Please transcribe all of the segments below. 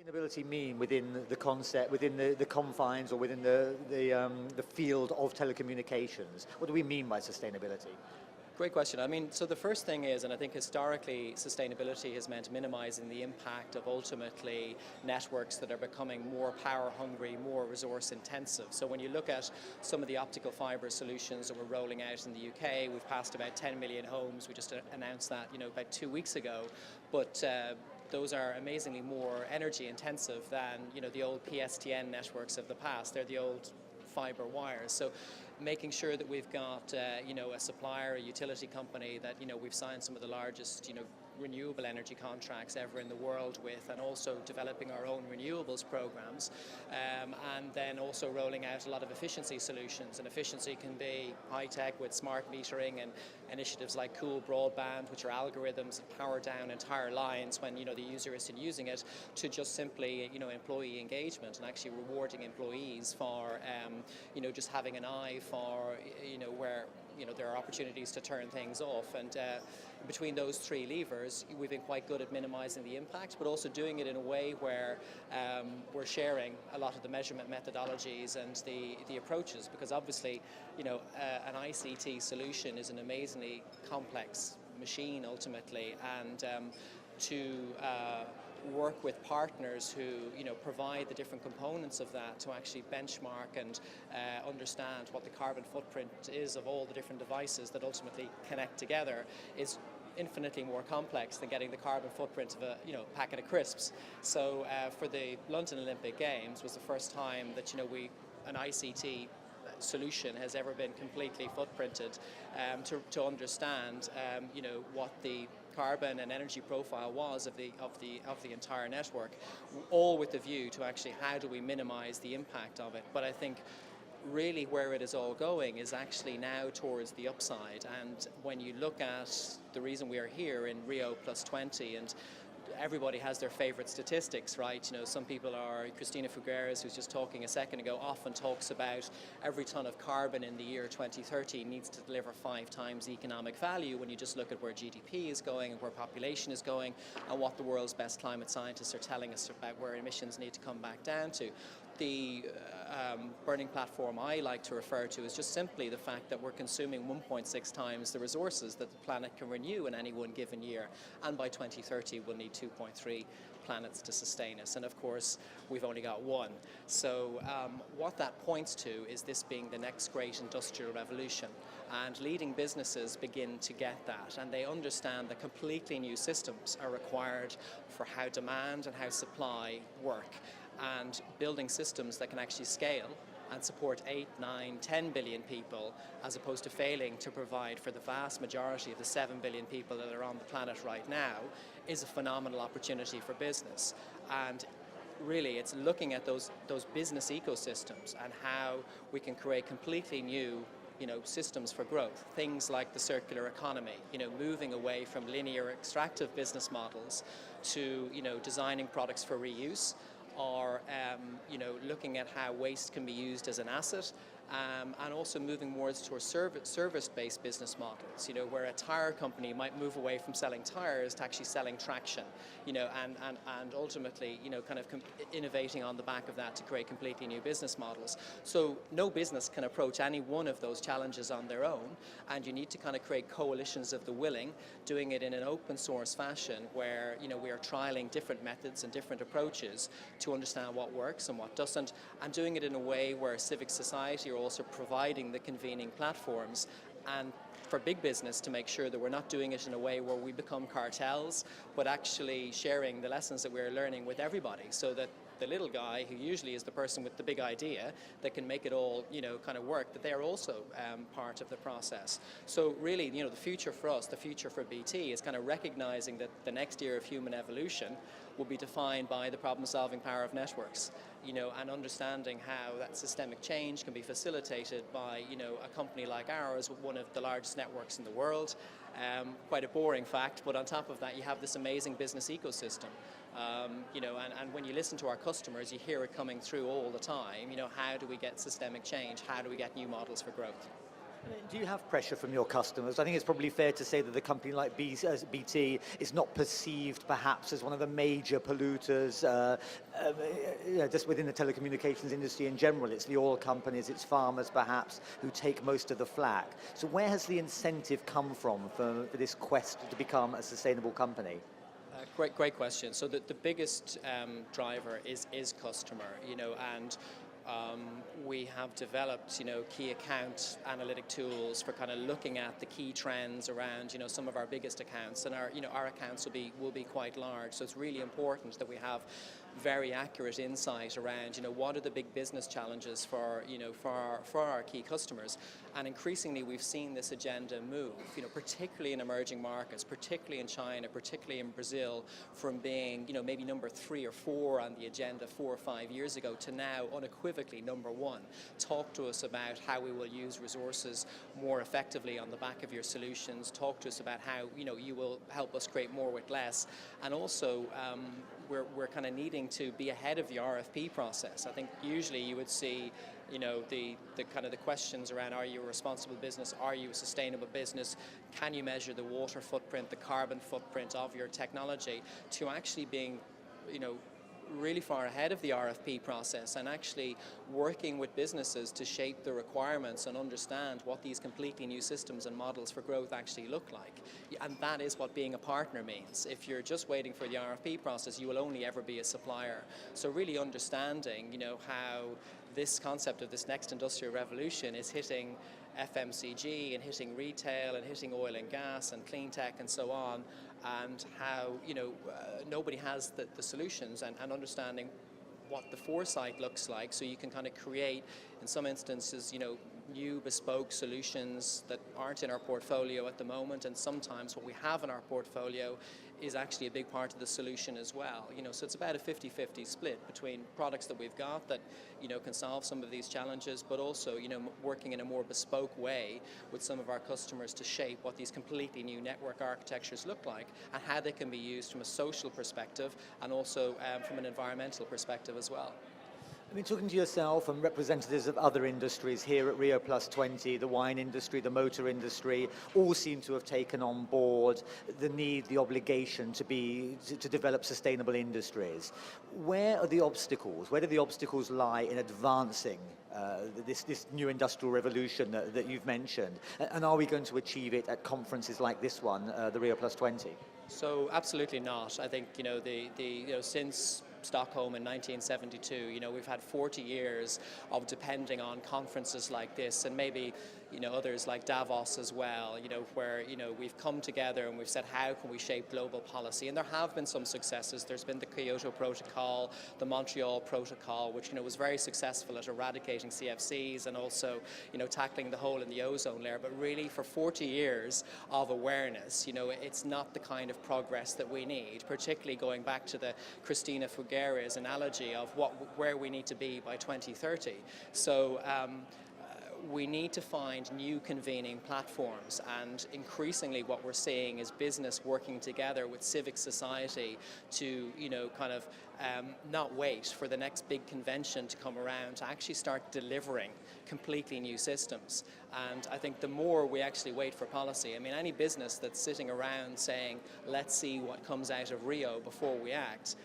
Sustainability mean within the concept, within the confines, or within the field of telecommunications? What do we mean by sustainability? Great question. I mean, so the first thing is, and I think historically sustainability has meant minimizing the impact of ultimately networks that are becoming more power hungry, more resource intensive. So when you look at some of the optical fiber solutions that we're rolling out in the UK, we've passed about 10 million homes. We just announced that, about 2 weeks ago. But those are amazingly more energy intensive than, the old PSTN networks of the past. They're the old fiber wires. So making sure that we've got, a supplier, a utility company that, we've signed some of the largest, renewable energy contracts ever in the world with, and also developing our own renewables programs, and then also rolling out a lot of efficiency solutions. And efficiency can be high tech with smart metering and initiatives like Cool Broadband, which are algorithms that power down entire lines when the user isn't using it, to just simply employee engagement and actually rewarding employees for just having an eye for where there are opportunities to turn things off. And between those three levers, we've been quite good at minimizing the impact, but also doing it in a way where we're sharing a lot of the measurement methodologies and the approaches, because obviously, an ICT solution is an amazingly complex machine ultimately, and to work with partners who provide the different components of that to actually benchmark and understand what the carbon footprint is of all the different devices that ultimately connect together is infinitely more complex than getting the carbon footprint of a packet of crisps. So for the London Olympic Games was the first time that an ICT solution has ever been completely footprinted, to understand what the carbon and energy profile was of the entire network, all with the view to actually how do we minimize the impact of it. But I think really where it is all going is actually now towards the upside. And when you look at the reason we are here in Rio+20, and everybody has their favorite statistics, right? Some people are, Christina Figueres, who's just talking a second ago, often talks about every ton of carbon in the year 2030 needs to deliver 5 times economic value when you just look at where GDP is going and where population is going and what the world's best climate scientists are telling us about where emissions need to come back down to. The burning platform I like to refer to is just simply the fact that we're consuming 1.6 times the resources that the planet can renew in any one given year, and by 2030 we'll need 2.3 planets to sustain us, and of course we've only got one. So what that points to is this being the next great industrial revolution, and leading businesses begin to get that, and they understand that completely new systems are required for how demand and how supply work, and building systems that can actually scale and support 8, 9, 10 billion people, as opposed to failing to provide for the vast majority of the 7 billion people that are on the planet right now, is a phenomenal opportunity for business. And really it's looking at those business ecosystems and how we can create completely new systems for growth. Things like the circular economy, moving away from linear extractive business models to, designing products for reuse, or looking at how waste can be used as an asset, and also moving more towards service-based business models, where a tire company might move away from selling tires to actually selling traction, and ultimately, kind of innovating on the back of that to create completely new business models. So no business can approach any one of those challenges on their own, and you need to kind of create coalitions of the willing, doing it in an open source fashion where, we are trialing different methods and different approaches to understand what works and what doesn't, and doing it in a way where civic society are also providing the convening platforms, and for big business to make sure that we're not doing it in a way where we become cartels, but actually sharing the lessons that we're learning with everybody, so that the little guy, who usually is the person with the big idea that can make it all, kind of work, that they're also part of the process. So really, the future for us, the future for BT, is kind of recognizing that the next era of human evolution will be defined by the problem-solving power of networks, and understanding how that systemic change can be facilitated by, a company like ours with one of the largest networks in the world. Quite a boring fact, but on top of that, you have this amazing business ecosystem. And when you listen to our customers, you hear it coming through all the time. How do we get systemic change? How do we get new models for growth? Do you have pressure from your customers? I think it's probably fair to say that the company like BT is not perceived perhaps as one of the major polluters just within the telecommunications industry in general. It's the oil companies, it's farmers perhaps who take most of the flack. So where has the incentive come from for this quest to become a sustainable company? Great question. So the biggest driver is customer, and we have developed, key account analytic tools for kind of looking at the key trends around, some of our biggest accounts, and our accounts will be quite large. So it's really important that we have very accurate insight around, what are the big business challenges for our key customers. And increasingly we've seen this agenda move, particularly in emerging markets, particularly in China, particularly in Brazil, from being, maybe number 3 or 4 on the agenda 4 or 5 years ago to now unequivocally number 1. Talk to us about how we will use resources more effectively on the back of your solutions. Talk to us about how, you will help us create more with less. And also, we're kind of needing to be ahead of the RFP process. I think usually you would see, the kind of the questions around, are you a responsible business? Are you a sustainable business? Can you measure the water footprint, the carbon footprint of your technology, to actually being, really far ahead of the RFP process and actually working with businesses to shape the requirements and understand what these completely new systems and models for growth actually look like. And that is what being a partner means. If you're just waiting for the RFP process, you will only ever be a supplier. So really understanding, how this concept of this next industrial revolution is hitting FMCG and hitting retail and hitting oil and gas and clean tech and so on, and how nobody has the solutions, and understanding what the foresight looks like, so you can kind of create, in some instances, new bespoke solutions that aren't in our portfolio at the moment, and sometimes what we have in our portfolio is actually a big part of the solution as well. So it's about a 50-50 split between products that we've got that can solve some of these challenges, but also working in a more bespoke way with some of our customers to shape what these completely new network architectures look like and how they can be used from a social perspective and also from an environmental perspective as well. I mean, talking to yourself and representatives of other industries here at Rio+20, the wine industry, the motor industry, all seem to have taken on board the need, the obligation to develop sustainable industries. Where are the obstacles? Where do the obstacles lie in advancing this new industrial revolution that you've mentioned? And are we going to achieve it at conferences like this one, the Rio+20? So absolutely not. I think since Stockholm in 1972, we've had 40 years of depending on conferences like this, and maybe others like Davos as well, where we've come together and we've said, how can we shape global policy? And there have been some successes. There's been the Kyoto Protocol, the Montreal Protocol, which was very successful at eradicating CFCs and also tackling the hole in the ozone layer. But really, for 40 years of awareness, it's not the kind of progress that we need, particularly going back to the Christina Figueres analogy of where we need to be by 2030. So we need to find new convening platforms, and increasingly what we're seeing is business working together with civic society to not wait for the next big convention to come around, to actually start delivering completely new systems. And I think the more we actually wait for policy, any business that's sitting around saying, let's see what comes out of Rio before we act,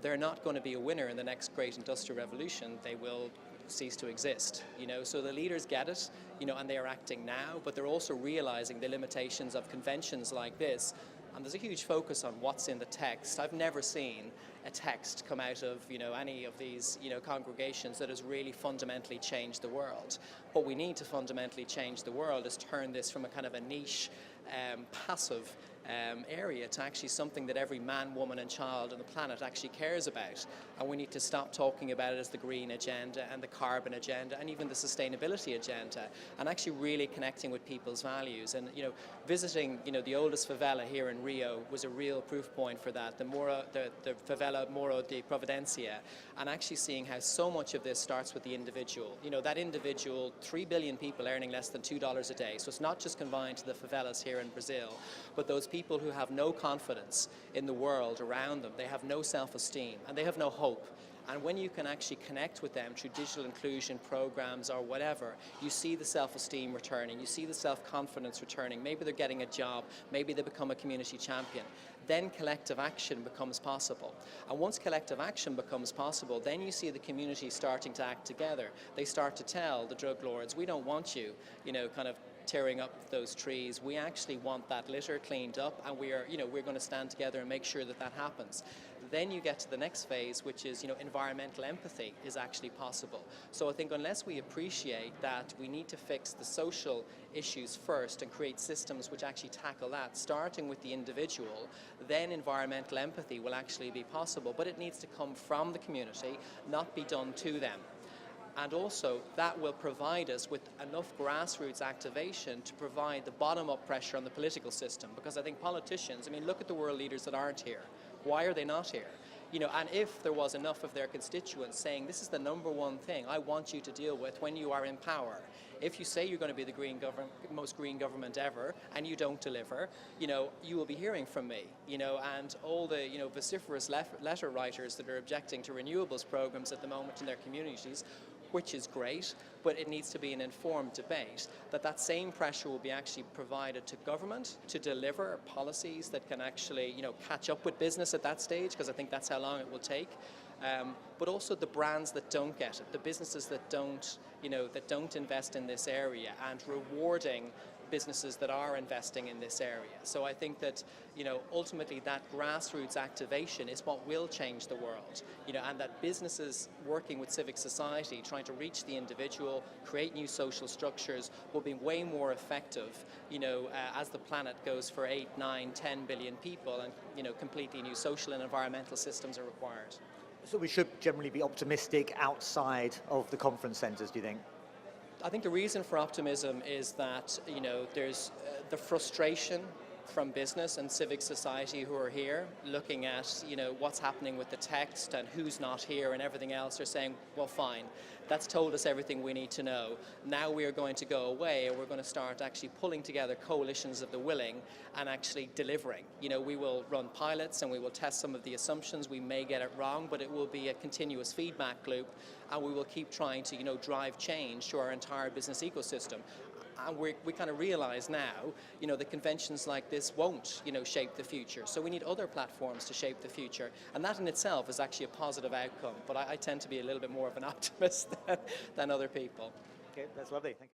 they're not going to be a winner in the next great industrial revolution. They will cease to exist. So the leaders get it, and they are acting now, but they're also realizing the limitations of conventions like this. And there's a huge focus on what's in the text. I've never seen a text come out of any of these congregations that has really fundamentally changed the world. What we need to fundamentally change the world is turn this from a kind of a niche, passive area to actually something that every man, woman and child on the planet actually cares about. And we need to stop talking about it as the green agenda and the carbon agenda and even the sustainability agenda, and actually really connecting with people's values. And visiting the oldest favela here in Rio was a real proof point for that, the favela Moro de Providencia, and actually seeing how so much of this starts with the individual. That individual, 3 billion people earning less than $2 a day. So it's not just confined to the favelas here in Brazil, but those people people who have no confidence in the world around them, they have no self-esteem, and they have no hope. And when you can actually connect with them through digital inclusion programs or whatever, you see the self-esteem returning, you see the self-confidence returning, maybe they're getting a job, maybe they become a community champion. Then collective action becomes possible. And once collective action becomes possible, then you see the community starting to act together. They start to tell the drug lords, we don't want you, kind of tearing up those trees. We actually want that litter cleaned up, and we're going to stand together and make sure that that happens. Then you get to the next phase, which is, environmental empathy is actually possible. So I think unless we appreciate that we need to fix the social issues first and create systems which actually tackle that, starting with the individual, then environmental empathy will actually be possible. But it needs to come from the community, not be done to them. And also, that will provide us with enough grassroots activation to provide the bottom-up pressure on the political system. Because I think politicians, look at the world leaders that aren't here. Why are they not here? And if there was enough of their constituents saying, this is the number one thing I want you to deal with when you are in power. If you say you're going to be the most green government ever, and you don't deliver, you will be hearing from me. And all the vociferous letter writers that are objecting to renewables programs at the moment in their communities, which is great, but it needs to be an informed debate, that same pressure will be actually provided to government to deliver policies that can actually, catch up with business at that stage, because I think that's how long it will take. But also the brands that don't get it, the businesses that don't invest in this area, and rewarding businesses that are investing in this area. So I think that, ultimately that grassroots activation is what will change the world, and that businesses working with civic society, trying to reach the individual, create new social structures, will be way more effective, as the planet goes for 8, 9, 10 billion people, and, completely new social and environmental systems are required. So we should generally be optimistic outside of the conference centres, do you think? I think the reason for optimism is that, there's the frustration from business and civic society who are here looking at, what's happening with the text and who's not here and everything else. They're saying, well, fine, that's told us everything we need to know. Now we are going to go away, and we're going to start actually pulling together coalitions of the willing and actually delivering. We will run pilots and we will test some of the assumptions. We may get it wrong, but it will be a continuous feedback loop, and we will keep trying to, drive change to our entire business ecosystem. And we kind of realize now, that conventions like this won't, shape the future. So we need other platforms to shape the future. And that in itself is actually a positive outcome. But I tend to be a little bit more of an optimist than other people. Okay, that's lovely. Thank you.